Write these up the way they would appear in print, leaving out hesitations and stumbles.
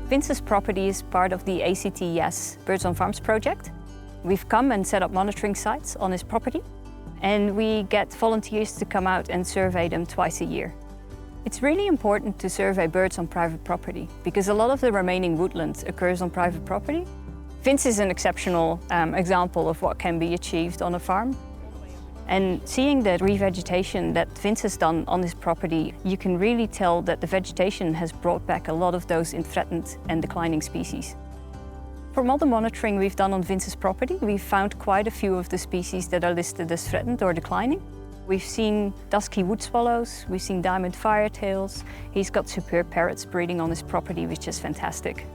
Vince's property is part of the ACT-YES Birds on Farms project. We've come and set up monitoring sites on his property, and we get volunteers to come out and survey them twice a year. It's really important to survey birds on private property because a lot of the remaining woodland occurs on private property. Vince is an exceptional example of what can be achieved on a farm. And seeing the revegetation that Vince has done on his property, you can really tell that the vegetation has brought back a lot of those threatened and declining species. From all the monitoring we've done on Vince's property, we've found quite a few of the species that are listed as threatened or declining. We've seen Dusky Woodswallows, we've seen diamond firetails. He's got superb parrots breeding on his property, which is fantastic.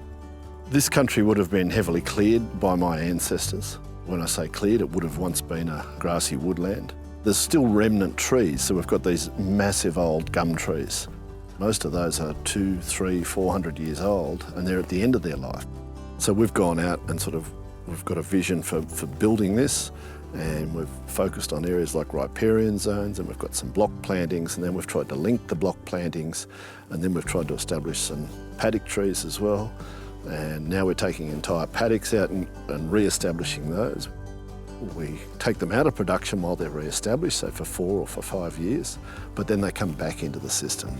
This country would have been heavily cleared by my ancestors. When I say cleared, it would have once been a grassy woodland. There's still remnant trees, so we've got these massive old gum trees. Most of those are 200, 300, 400 years old, and they're at the end of their life. So we've gone out and we've got a vision for building this, and we've focused on areas like riparian zones, and we've got some block plantings, and then we've tried to link the block plantings, and then we've tried to establish some paddock trees as well. And now we're taking entire paddocks out and re-establishing those. We take them out of production while they're re-established, so for 4 or for 5 years, but then they come back into the system.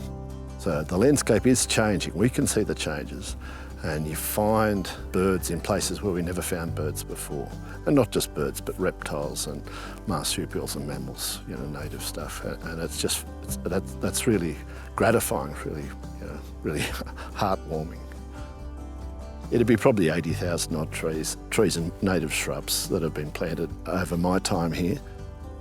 So the landscape is changing. We can see the changes, and you find birds in places where we never found birds before. And not just birds, but reptiles and marsupials and mammals, native stuff. And that's really gratifying, really heartwarming. It'd be probably 80,000 odd trees and native shrubs that have been planted over my time here.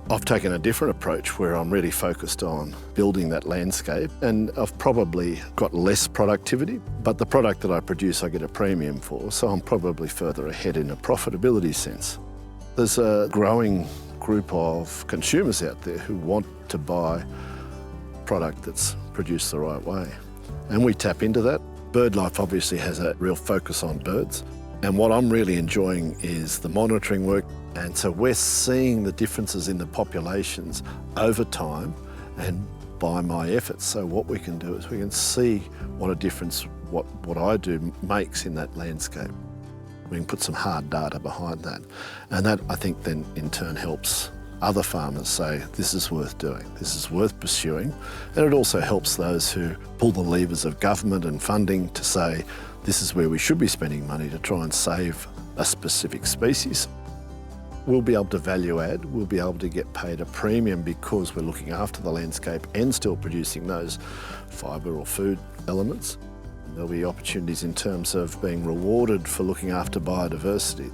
I've taken a different approach where I'm really focused on building that landscape, and I've probably got less productivity, but the product that I produce I get a premium for, so I'm probably further ahead in a profitability sense. There's a growing group of consumers out there who want to buy product that's produced the right way, and we tap into that. BirdLife obviously has a real focus on birds, and what I'm really enjoying is the monitoring work, and so we're seeing the differences in the populations over time and by my efforts. So what we can do is we can see what a difference what I do makes in that landscape. We can put some hard data behind that, and that I think then in turn helps other farmers say, this is worth doing, this is worth pursuing. And it also helps those who pull the levers of government and funding to say, this is where we should be spending money to try and save a specific species. We'll be able to value add, we'll be able to get paid a premium because we're looking after the landscape and still producing those fibre or food elements. There'll be opportunities in terms of being rewarded for looking after biodiversity.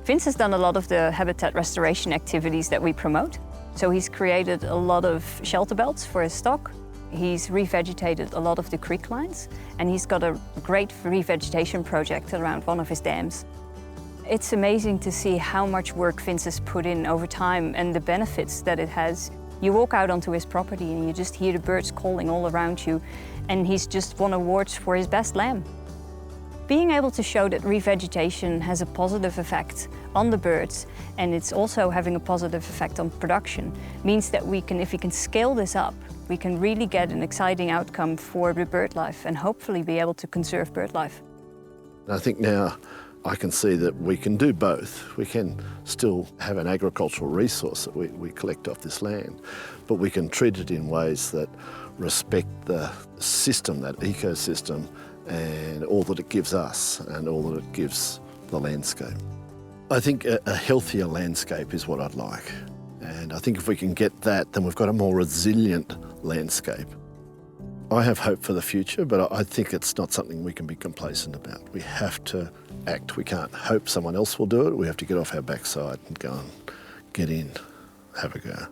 Vince has done a lot of the habitat restoration activities that we promote. So he's created a lot of shelter belts for his stock. He's revegetated a lot of the creek lines, and he's got a great revegetation project around one of his dams. It's amazing to see how much work Vince has put in over time and the benefits that it has. You walk out onto his property and you just hear the birds calling all around you, and he's just won awards for his best lamb. Being able to show that revegetation has a positive effect on the birds, and it's also having a positive effect on production, means that if we can scale this up, we can really get an exciting outcome for the bird life and hopefully be able to conserve bird life. I think now I can see that we can do both. We can still have an agricultural resource that we collect off this land, but we can treat it in ways that respect the system, that ecosystem, and all that it gives us and all that it gives the landscape. I think a healthier landscape is what I'd like. And I think if we can get that, then we've got a more resilient landscape. I have hope for the future, but I think it's not something we can be complacent about. We have to act. We can't hope someone else will do it. We have to get off our backside and go and get in, have a go.